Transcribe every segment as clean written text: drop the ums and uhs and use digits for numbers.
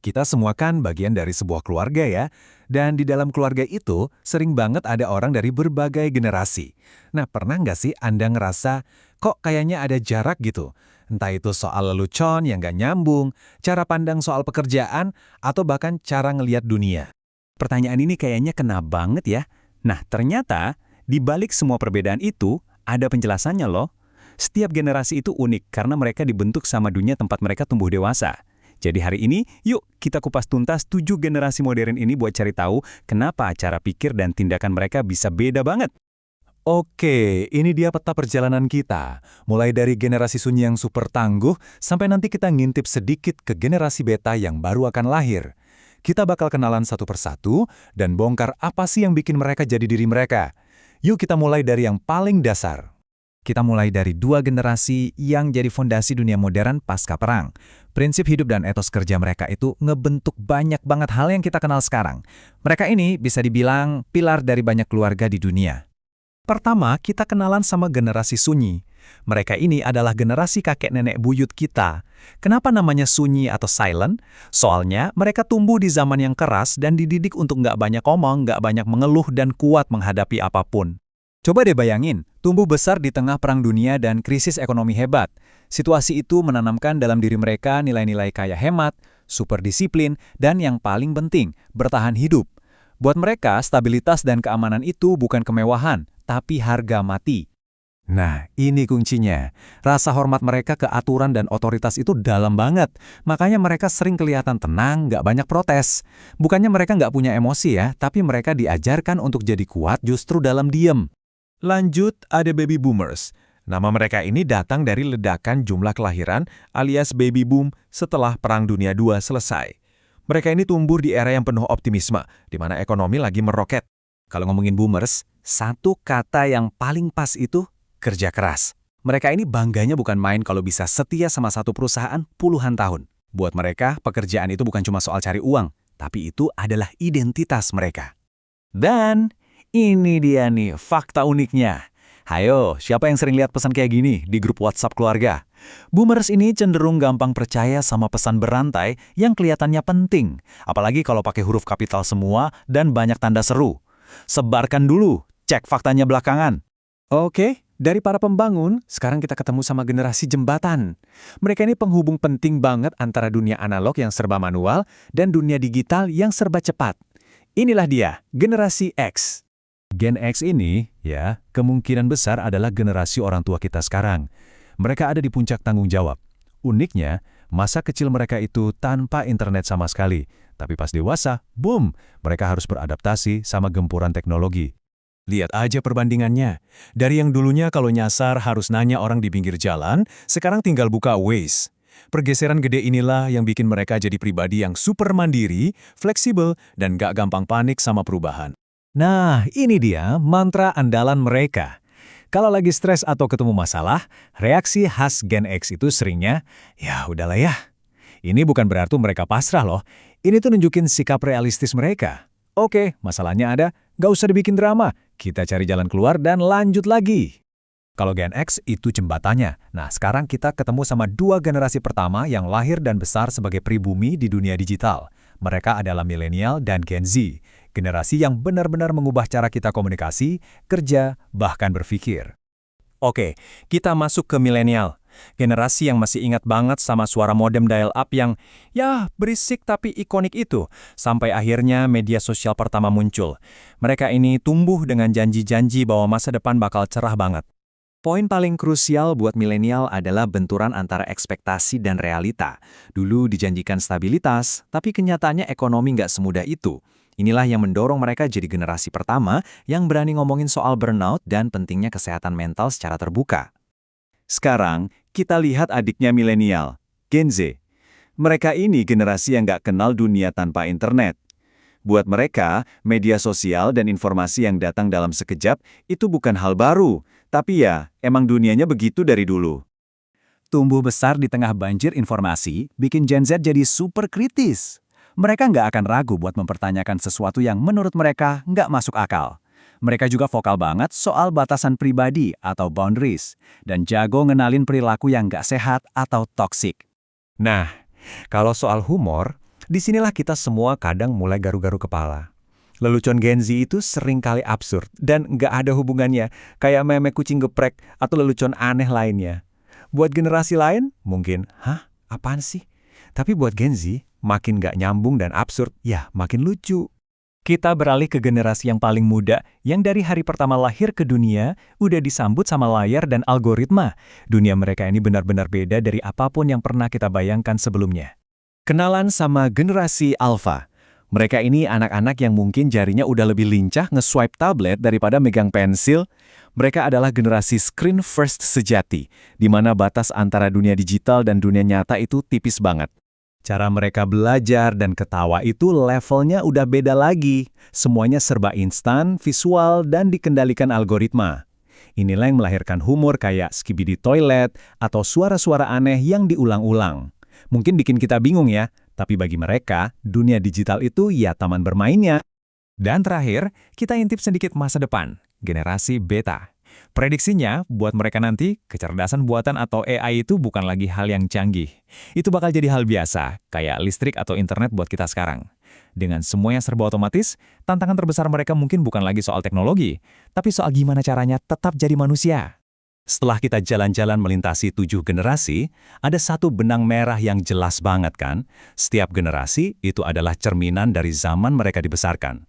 Kita semua kan bagian dari sebuah keluarga ya, dan di dalam keluarga itu sering banget ada orang dari berbagai generasi. Nah, pernah nggak sih Anda ngerasa, kok kayaknya ada jarak gitu? Entah itu soal lelucon yang nggak nyambung, cara pandang soal pekerjaan, atau bahkan cara ngelihat dunia. Pertanyaan ini kayaknya kena banget ya. Nah, ternyata di balik semua perbedaan itu ada penjelasannya loh. Setiap generasi itu unik karena mereka dibentuk sama dunia tempat mereka tumbuh dewasa. Jadi hari ini, yuk kita kupas tuntas 7 generasi modern ini buat cari tahu kenapa cara pikir dan tindakan mereka bisa beda banget. Oke, ini dia peta perjalanan kita. Mulai dari generasi sunyi yang super tangguh, sampai nanti kita ngintip sedikit ke generasi beta yang baru akan lahir. Kita bakal kenalan satu persatu dan bongkar apa sih yang bikin mereka jadi diri mereka. Yuk kita mulai dari yang paling dasar. Kita mulai dari 2 generasi yang jadi fondasi dunia modern pasca perang. Prinsip hidup dan etos kerja mereka itu ngebentuk banyak banget hal yang kita kenal sekarang. Mereka ini bisa dibilang pilar dari banyak keluarga di dunia. Pertama, kita kenalan sama generasi sunyi. Mereka ini adalah generasi kakek nenek buyut kita. Kenapa namanya sunyi atau silent? Soalnya mereka tumbuh di zaman yang keras dan dididik untuk nggak banyak ngomong, nggak banyak mengeluh dan kuat menghadapi apapun. Coba deh bayangin, tumbuh besar di tengah perang dunia dan krisis ekonomi hebat. Situasi itu menanamkan dalam diri mereka nilai-nilai kayak hemat, super disiplin, dan yang paling penting, bertahan hidup. Buat mereka, stabilitas dan keamanan itu bukan kemewahan, tapi harga mati. Nah, ini kuncinya. Rasa hormat mereka ke aturan dan otoritas itu dalam banget. Makanya mereka sering kelihatan tenang, nggak banyak protes. Bukannya mereka nggak punya emosi ya, tapi mereka diajarkan untuk jadi kuat justru dalam diem. Lanjut, ada baby boomers. Nama mereka ini datang dari ledakan jumlah kelahiran alias baby boom setelah Perang Dunia II selesai. Mereka ini tumbuh di era yang penuh optimisme, di mana ekonomi lagi meroket. Kalau ngomongin boomers, satu kata yang paling pas itu kerja keras. Mereka ini bangganya bukan main kalau bisa setia sama satu perusahaan puluhan tahun. Buat mereka, pekerjaan itu bukan cuma soal cari uang, tapi itu adalah identitas mereka. Dan ini dia nih fakta uniknya. Hayo, siapa yang sering lihat pesan kayak gini di grup WhatsApp keluarga? Boomers ini cenderung gampang percaya sama pesan berantai yang kelihatannya penting. Apalagi kalau pakai huruf kapital semua dan banyak tanda seru. Sebarkan dulu, cek faktanya belakangan. Oke, dari para pembangun, sekarang kita ketemu sama generasi jembatan. Mereka ini penghubung penting banget antara dunia analog yang serba manual dan dunia digital yang serba cepat. Inilah dia, generasi X. Gen X ini, ya, kemungkinan besar adalah generasi orang tua kita sekarang. Mereka ada di puncak tanggung jawab. Uniknya, masa kecil mereka itu tanpa internet sama sekali. Tapi pas dewasa, boom, mereka harus beradaptasi sama gempuran teknologi. Lihat aja perbandingannya. Dari yang dulunya kalau nyasar harus nanya orang di pinggir jalan, sekarang tinggal buka Waze. Pergeseran gede inilah yang bikin mereka jadi pribadi yang super mandiri, fleksibel, dan gak gampang panik sama perubahan. Nah, ini dia mantra andalan mereka. Kalau lagi stres atau ketemu masalah, reaksi khas Gen X itu seringnya, ya udahlah ya. Ini bukan berarti mereka pasrah loh. Ini tuh nunjukin sikap realistis mereka. Oke, masalahnya ada, nggak usah dibikin drama. Kita cari jalan keluar dan lanjut lagi. Kalau Gen X itu jembatannya. Nah, sekarang kita ketemu sama 2 generasi pertama yang lahir dan besar sebagai pribumi di dunia digital. Mereka adalah milenial dan Gen Z. Generasi yang benar-benar mengubah cara kita komunikasi, kerja, bahkan berpikir. Oke, kita masuk ke milenial. Generasi yang masih ingat banget sama suara modem dial-up yang, ya, berisik tapi ikonik itu. Sampai akhirnya media sosial pertama muncul. Mereka ini tumbuh dengan janji-janji bahwa masa depan bakal cerah banget. Poin paling krusial buat milenial adalah benturan antara ekspektasi dan realita. Dulu dijanjikan stabilitas, tapi kenyataannya ekonomi nggak semudah itu. Inilah yang mendorong mereka jadi generasi pertama yang berani ngomongin soal burnout dan pentingnya kesehatan mental secara terbuka. Sekarang, kita lihat adiknya milenial, Gen Z. Mereka ini generasi yang nggak kenal dunia tanpa internet. Buat mereka, media sosial dan informasi yang datang dalam sekejap itu bukan hal baru. Tapi ya, emang dunianya begitu dari dulu. Tumbuh besar di tengah banjir informasi bikin Gen Z jadi super kritis. Mereka nggak akan ragu buat mempertanyakan sesuatu yang menurut mereka nggak masuk akal. Mereka juga vokal banget soal batasan pribadi atau boundaries, dan jago ngenalin perilaku yang nggak sehat atau toksik. Nah, kalau soal humor, Disinilah kita semua kadang mulai garu-garu kepala. Lelucon Gen Z itu sering kali absurd dan nggak ada hubungannya, kayak meme kucing geprek atau lelucon aneh lainnya. Buat generasi lain, mungkin, hah, apaan sih? Tapi buat Gen Z, makin nggak nyambung dan absurd, ya makin lucu. Kita beralih ke generasi yang paling muda, yang dari hari pertama lahir ke dunia, udah disambut sama layar dan algoritma. Dunia mereka ini benar-benar beda dari apapun yang pernah kita bayangkan sebelumnya. Kenalan sama generasi Alpha. Mereka ini anak-anak yang mungkin jarinya udah lebih lincah nge-swipe tablet daripada megang pensil. Mereka adalah generasi screen first sejati, di mana batas antara dunia digital dan dunia nyata itu tipis banget. Cara mereka belajar dan ketawa itu levelnya udah beda lagi. Semuanya serba instan, visual, dan dikendalikan algoritma. Inilah yang melahirkan humor kayak skibidi toilet atau suara-suara aneh yang diulang-ulang. Mungkin bikin kita bingung ya, tapi bagi mereka, dunia digital itu ya taman bermainnya. Dan terakhir, kita intip sedikit masa depan, generasi beta. Prediksinya, buat mereka nanti, kecerdasan buatan atau AI itu bukan lagi hal yang canggih. Itu bakal jadi hal biasa, kayak listrik atau internet buat kita sekarang. Dengan semuanya serba otomatis, tantangan terbesar mereka mungkin bukan lagi soal teknologi, tapi soal gimana caranya tetap jadi manusia. Setelah kita jalan-jalan melintasi 7 generasi, ada satu benang merah yang jelas banget kan? Setiap generasi itu adalah cerminan dari zaman mereka dibesarkan.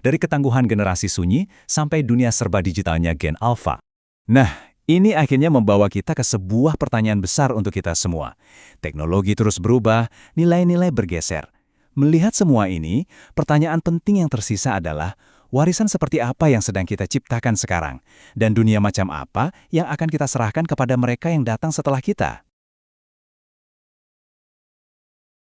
Dari ketangguhan generasi sunyi sampai dunia serba digitalnya Gen Alpha. Nah, ini akhirnya membawa kita ke sebuah pertanyaan besar untuk kita semua. Teknologi terus berubah, nilai-nilai bergeser. Melihat semua ini, pertanyaan penting yang tersisa adalah, warisan seperti apa yang sedang kita ciptakan sekarang? Dan dunia macam apa yang akan kita serahkan kepada mereka yang datang setelah kita?